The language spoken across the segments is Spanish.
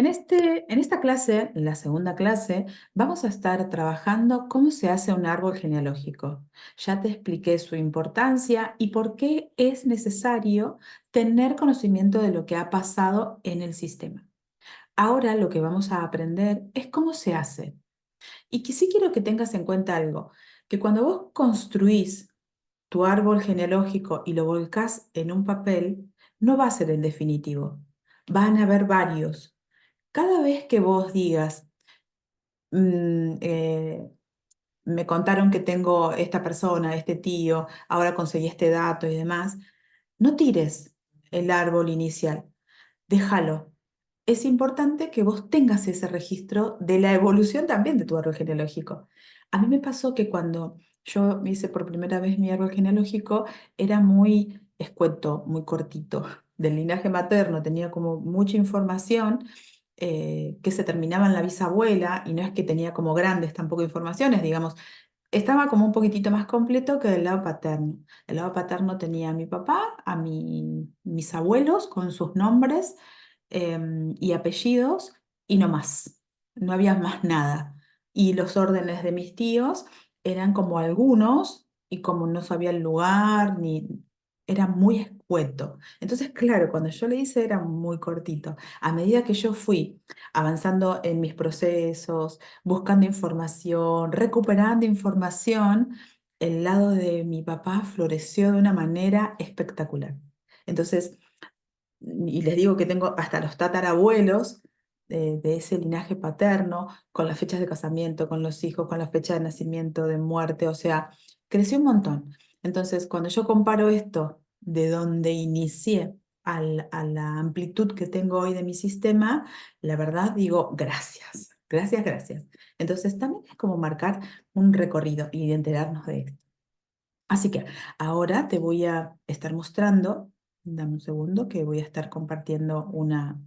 En esta clase, la segunda clase, vamos a estar trabajando cómo se hace un árbol genealógico. Ya te expliqué su importancia y por qué es necesario tener conocimiento de lo que ha pasado en el sistema. Ahora lo que vamos a aprender es cómo se hace. Y que sí quiero que tengas en cuenta algo, que cuando vos construís tu árbol genealógico y lo volcás en un papel, no va a ser el definitivo. Van a haber varios. Cada vez que vos digas, mm, eh, me contaron que tengo esta persona, este tío, ahora conseguí este dato y demás, no tires el árbol inicial, déjalo. Es importante que vos tengas ese registro de la evolución también de tu árbol genealógico. A mí me pasó que cuando yo hice por primera vez mi árbol genealógico, era muy escueto, muy cortito. Del linaje materno tenía como mucha información que se terminaba en la bisabuela y no es que tenía como grandes tampoco informaciones, digamos, estaba como un poquitito más completo que del lado paterno. El lado paterno tenía a mi papá, mis abuelos con sus nombres y apellidos y no más. No había más nada. Y los órdenes de mis tíos eran como algunos y como no sabía el lugar, ni era muy escueto. Entonces, claro, cuando yo le hice era muy cortito. A medida que yo fui avanzando en mis procesos, buscando información, recuperando información, el lado de mi papá floreció de una manera espectacular. Entonces, y les digo que tengo hasta los tatarabuelos de ese linaje paterno, con las fechas de casamiento, con los hijos, con la fecha de nacimiento, de muerte, o sea, creció un montón. Entonces, cuando yo comparo esto de donde inicié a la amplitud que tengo hoy de mi sistema, la verdad digo, gracias, gracias, gracias. Entonces, también es como marcar un recorrido y enterarnos de esto. Así que ahora te voy a estar mostrando, dame un segundo, que voy a estar compartiendo una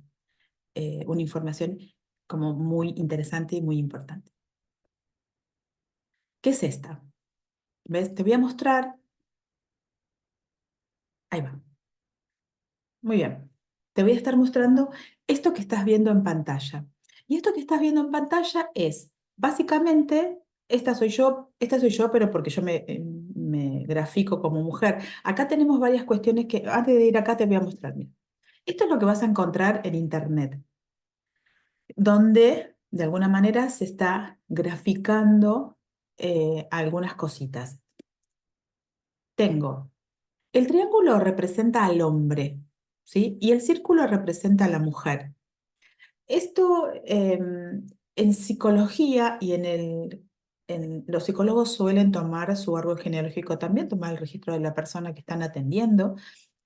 información como muy interesante y muy importante. ¿Qué es esta? ¿Ves? Te voy a mostrar. Ahí va. Muy bien. Te voy a estar mostrando esto que estás viendo en pantalla. Y esto que estás viendo en pantalla es, básicamente, esta soy yo, pero porque yo me grafico como mujer. Acá tenemos varias cuestiones que, antes de ir acá, te voy a mostrar. Mira. Esto es lo que vas a encontrar en Internet, donde de alguna manera se está graficando algunas cositas. Tengo, el triángulo representa al hombre, ¿sí? Y el círculo representa a la mujer. Esto en psicología y los psicólogos suelen tomar su árbol genealógico también, tomar el registro de la persona que están atendiendo.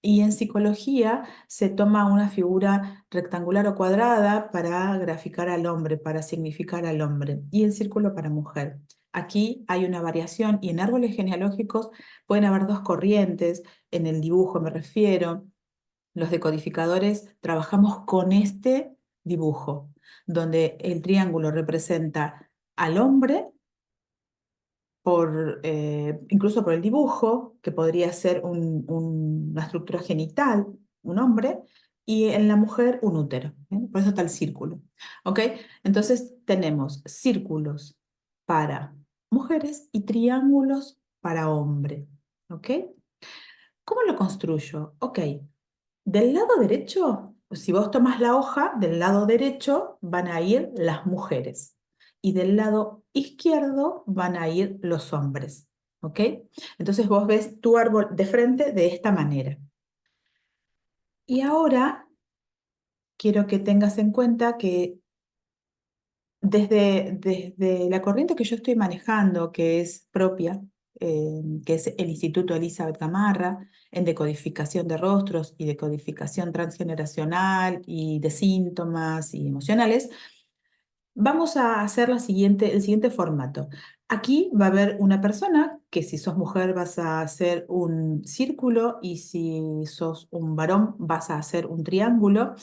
Y en psicología se toma una figura rectangular o cuadrada para graficar al hombre, para significar al hombre, y el círculo para mujer. Aquí hay una variación y en árboles genealógicos pueden haber dos corrientes, en el dibujo me refiero. Los decodificadores trabajamos con este dibujo, donde el triángulo representa al hombre incluso por el dibujo, que podría ser una estructura genital, un hombre, y en la mujer un útero. Por eso está el círculo. ¿Ok? Entonces tenemos círculos para mujeres y triángulos para hombres. ¿Ok? ¿Cómo lo construyo? Ok, del lado derecho, si vos tomas la hoja, del lado derecho van a ir las mujeres y del lado izquierdo van a ir los hombres. ¿Ok? Entonces vos ves tu árbol de frente de esta manera. Y ahora quiero que tengas en cuenta que desde la corriente que yo estoy manejando, que es propia, que es el Instituto Elizabeth Gamarra, en decodificación de rostros y decodificación transgeneracional y de síntomas y emocionales, vamos a hacer el siguiente formato. Aquí va a haber una persona que si sos mujer vas a hacer un círculo y si sos un varón vas a hacer un triángulo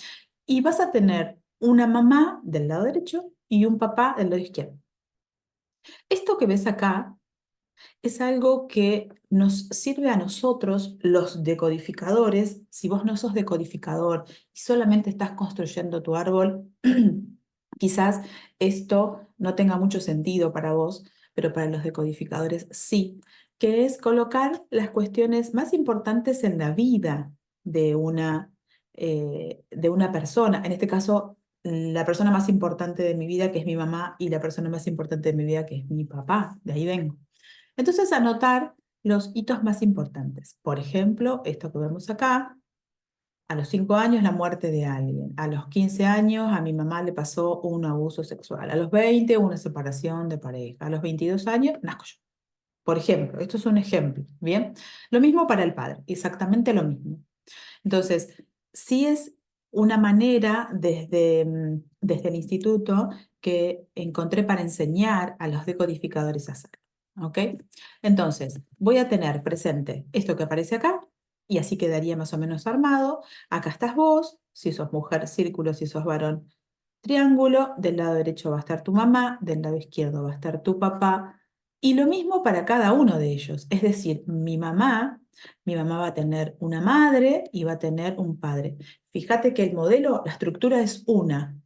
y vas a tener una mamá del lado derecho y un papá del lado izquierdo. Esto que ves acá Es algo que nos sirve a nosotros, los decodificadores. Si vos no sos decodificador y solamente estás construyendo tu árbol, quizás esto no tenga mucho sentido para vos, pero para los decodificadores sí, que es colocar las cuestiones más importantes en la vida de una persona. En este caso, la persona más importante de mi vida, que es mi mamá, y la persona más importante de mi vida, que es mi papá. De ahí vengo. Entonces, anotar los hitos más importantes. Por ejemplo, esto que vemos acá, a los 5 años la muerte de alguien, a los 15 años a mi mamá le pasó un abuso sexual, a los 20 una separación de pareja, a los 22 años nazco yo. Por ejemplo, esto es un ejemplo, ¿bien? Lo mismo para el padre, exactamente lo mismo. Entonces, sí es una manera desde el instituto que encontré para enseñar a los decodificadores a hacer. ¿Ok? Entonces, voy a tener presente esto que aparece acá y así quedaría más o menos armado. Acá estás vos, si sos mujer, círculo, si sos varón, triángulo. Del lado derecho va a estar tu mamá, del lado izquierdo va a estar tu papá. Y lo mismo para cada uno de ellos. Es decir, mi mamá va a tener una madre y va a tener un padre. Fíjate que el modelo, la estructura es una,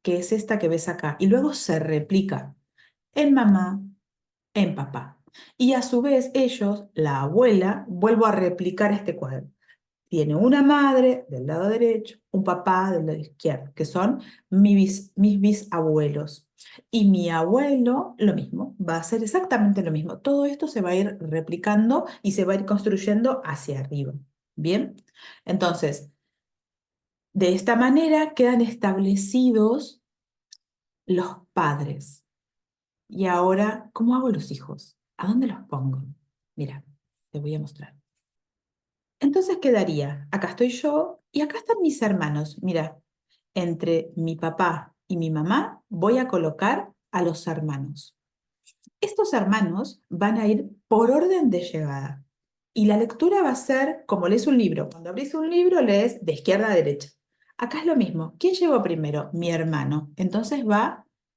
que es esta que ves acá, y luego se replica en mamá, en papá. Y a su vez ellos, la abuela, vuelvo a replicar este cuadro. Tiene una madre del lado derecho, un papá del lado izquierdo, que son mis bisabuelos. Y mi abuelo, lo mismo, va a hacer exactamente lo mismo. Todo esto se va a ir replicando y se va a ir construyendo hacia arriba. ¿Bien? Entonces, de esta manera quedan establecidos los padres. Y ahora, ¿cómo hago los hijos? ¿A dónde los pongo? Mira, te voy a mostrar. Entonces quedaría, acá estoy yo y acá están mis hermanos. Mira, entre mi papá y mi mamá voy a colocar a los hermanos. Estos hermanos van a ir por orden de llegada. Y la lectura va a ser como lees un libro. Cuando abrís un libro, lees de izquierda a derecha. Acá es lo mismo. ¿Quién llegó primero? Mi hermano. Entonces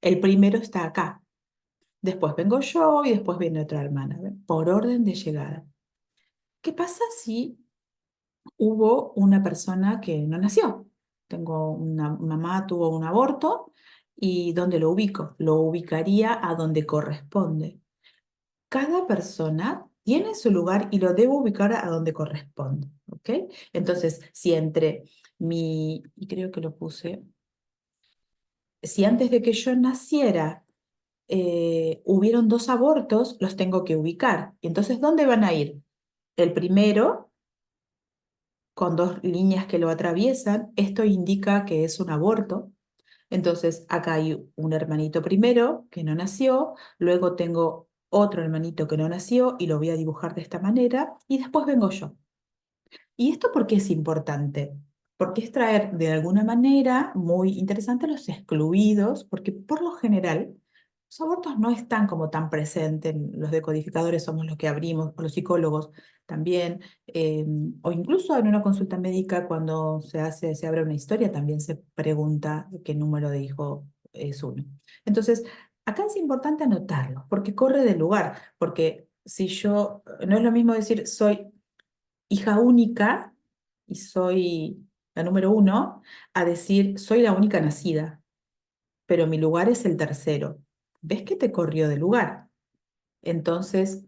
el primero está acá. Después vengo yo y después viene otra hermana. ¿Ven? Por orden de llegada. ¿Qué pasa si hubo una persona que no nació? Tengo una mamá tuvo un aborto y ¿dónde lo ubico? Lo ubicaría a donde corresponde. Cada persona tiene su lugar y lo debo ubicar a donde corresponde, ¿ok? Entonces, si entre y creo que lo puse, si antes de que yo naciera hubieron dos abortos, los tengo que ubicar. Y entonces, ¿dónde van a ir? El primero, con dos líneas que lo atraviesan, esto indica que es un aborto. Entonces, acá hay un hermanito primero que no nació, luego tengo otro hermanito que no nació y lo voy a dibujar de esta manera, y después vengo yo. ¿Y esto por qué es importante? Porque es traer de alguna manera muy interesante a los excluidos, porque por lo general los abortos no están como tan presentes, los decodificadores somos los que abrimos, o los psicólogos también, o incluso en una consulta médica cuando se abre una historia también se pregunta qué número de hijo es uno. Entonces, acá es importante anotarlo, porque corre del lugar, porque si yo, no es lo mismo decir soy hija única y soy la número uno, a decir soy la única nacida, pero mi lugar es el tercero. ¿Ves que te corrió de lugar? Entonces,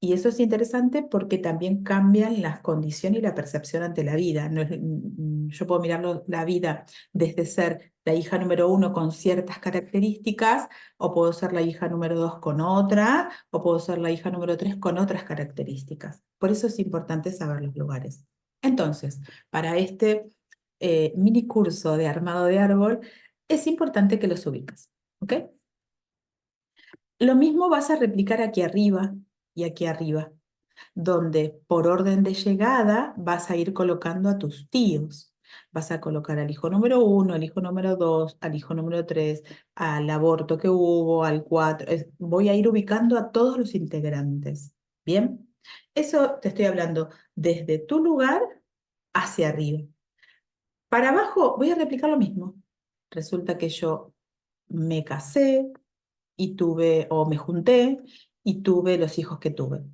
y eso es interesante porque también cambian las condiciones y la percepción ante la vida. No yo puedo mirar la vida desde ser la hija número uno con ciertas características, o puedo ser la hija número dos con otra, o puedo ser la hija número tres con otras características. Por eso es importante saber los lugares. Entonces, para este mini curso de armado de árbol, es importante que los ubiques. ¿Ok? Lo mismo vas a replicar aquí arriba y aquí arriba, donde por orden de llegada vas a ir colocando a tus tíos. Vas a colocar al hijo número uno, al hijo número dos, al hijo número tres, al aborto que hubo, al cuatro. Voy a ir ubicando a todos los integrantes. ¿Bien? Eso te estoy hablando desde tu lugar hacia arriba. Para abajo voy a replicar lo mismo. Resulta que yo me casé, y tuve, o me junté, y tuve los hijos que tuve.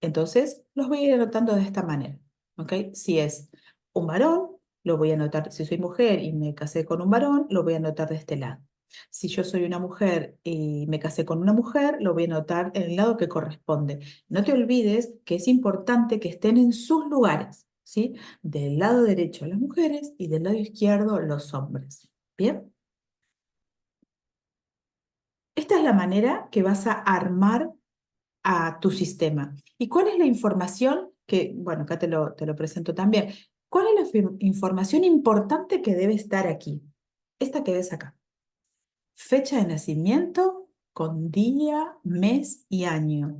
Entonces, los voy a ir anotando de esta manera, ¿ok? Si es un varón, lo voy a anotar. Si soy mujer y me casé con un varón, lo voy a anotar de este lado. Si yo soy una mujer y me casé con una mujer, lo voy a anotar en el lado que corresponde. No te olvides que es importante que estén en sus lugares, ¿sí? Del lado derecho las mujeres y del lado izquierdo los hombres. ¿Bien? Esta es la manera que vas a armar a tu sistema. ¿Y cuál es la información que, bueno, acá te lo presento también? ¿Cuál es la información importante que debe estar aquí? Esta que ves acá. Fecha de nacimiento con día, mes y año.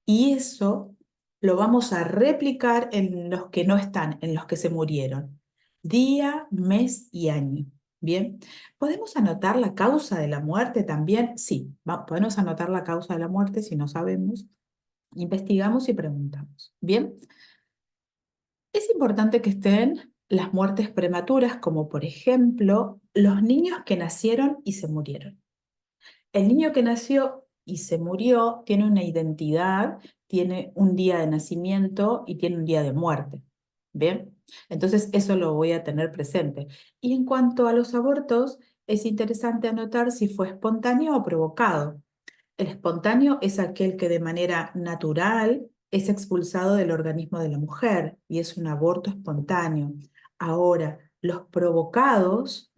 Y eso lo vamos a replicar en los que no están, en los que se murieron. Día, mes y año. Bien, ¿podemos anotar la causa de la muerte también? Sí, podemos anotar la causa de la muerte si no sabemos. Investigamos y preguntamos. Bien, es importante que estén las muertes prematuras, como por ejemplo los niños que nacieron y se murieron. El niño que nació y se murió tiene una identidad, tiene un día de nacimiento y tiene un día de muerte. Bien, entonces eso lo voy a tener presente. Y en cuanto a los abortos, es interesante anotar si fue espontáneo o provocado. El espontáneo es aquel que de manera natural es expulsado del organismo de la mujer y es un aborto espontáneo. Ahora, los provocados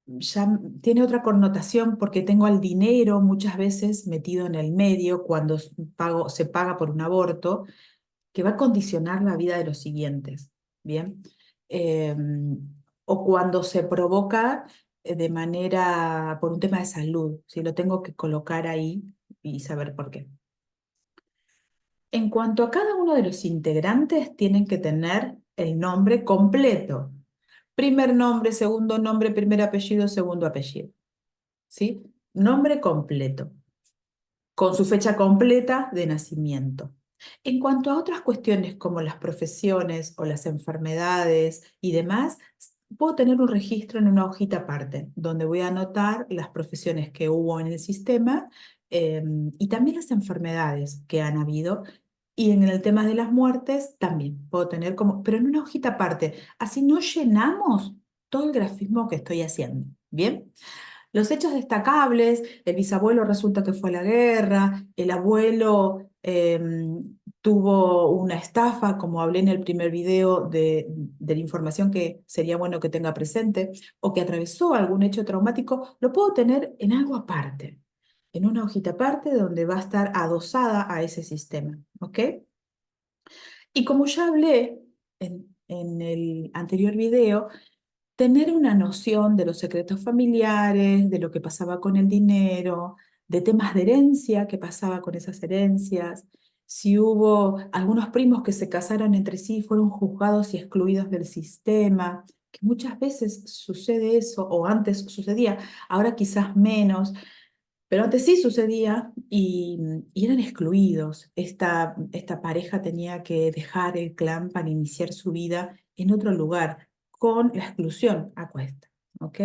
ya tiene otra connotación porque tengo al dinero muchas veces metido en el medio cuando se paga por un aborto, que va a condicionar la vida de los siguientes, ¿bien? O cuando se provoca de manera, por un tema de salud, si lo tengo que colocar ahí y saber por qué. En cuanto a cada uno de los integrantes, tienen que tener el nombre completo. Primer nombre, segundo nombre, primer apellido, segundo apellido. ¿Sí? Nombre completo con su fecha completa de nacimiento. En cuanto a otras cuestiones como las profesiones o las enfermedades y demás, puedo tener un registro en una hojita aparte, donde voy a anotar las profesiones que hubo en el sistema y también las enfermedades que han habido. Y en el tema de las muertes también puedo tener como, pero en una hojita aparte. Así no llenamos todo el grafismo que estoy haciendo. ¿Bien? Los hechos destacables, el bisabuelo resulta que fue a la guerra, el abuelo tuvo una estafa, como hablé en el primer video de la información que sería bueno que tenga presente, o que atravesó algún hecho traumático, lo puedo tener en algo aparte, en una hojita aparte donde va a estar adosada a ese sistema, ¿ok? Y como ya hablé en el anterior video, tener una noción de los secretos familiares, de lo que pasaba con el dinero, de temas de herencia, qué pasaba con esas herencias, si hubo algunos primos que se casaron entre sí y fueron juzgados y excluidos del sistema, que muchas veces sucede eso, o antes sucedía, ahora quizás menos, pero antes sí sucedía y eran excluidos. Esta pareja tenía que dejar el clan para iniciar su vida en otro lugar, con la exclusión a cuesta. ¿Ok?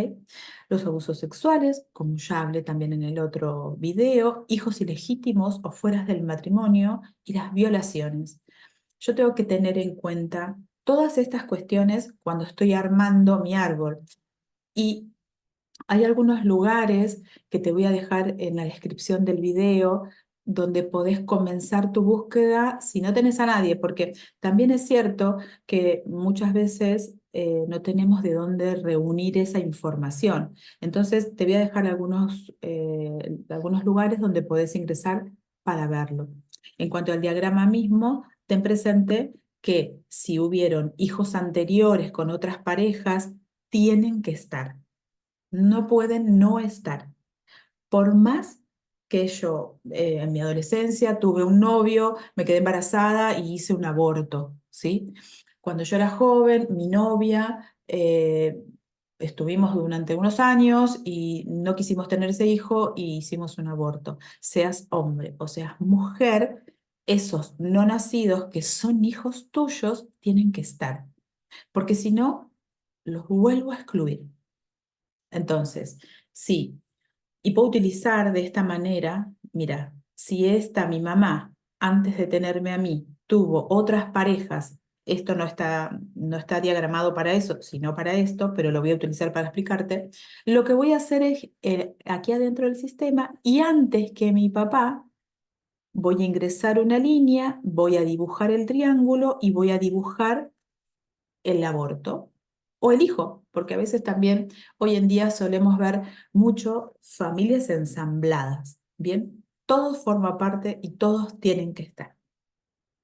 Los abusos sexuales, como ya hablé también en el otro video, hijos ilegítimos o fuera del matrimonio y las violaciones. Yo tengo que tener en cuenta todas estas cuestiones cuando estoy armando mi árbol. Y hay algunos lugares que te voy a dejar en la descripción del video donde podés comenzar tu búsqueda si no tenés a nadie, porque también es cierto que muchas veces no tenemos de dónde reunir esa información. Entonces te voy a dejar algunos lugares donde podés ingresar para verlo. En cuanto al diagrama mismo, ten presente que si hubieron hijos anteriores con otras parejas, tienen que estar, no pueden no estar. Por más que yo en mi adolescencia tuve un novio, me quedé embarazada y hice un aborto, ¿sí? Cuando yo era joven, mi novia, estuvimos durante unos años y no quisimos tener ese hijo y hicimos un aborto. Seas hombre o seas mujer, esos no nacidos que son hijos tuyos tienen que estar, porque si no, los vuelvo a excluir. Entonces, sí, y puedo utilizar de esta manera mira, si esta mi mamá, antes de tenerme a mí, tuvo otras parejas, esto no está diagramado para eso, sino para esto, pero lo voy a utilizar para explicarte, lo que voy a hacer es aquí adentro del sistema y antes que mi papá, voy a ingresar una línea, voy a dibujar el triángulo y voy a dibujar el aborto o el hijo, porque a veces también hoy en día solemos ver mucho familias ensambladas, ¿bien? Todo forma parte y todos tienen que estar,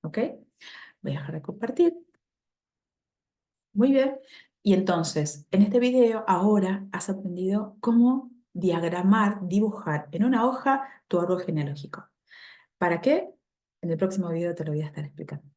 ¿ok? Voy a dejar de compartir. Muy bien. Y entonces, en este video ahora has aprendido cómo diagramar, dibujar en una hoja tu árbol genealógico. ¿Para qué? En el próximo video te lo voy a estar explicando.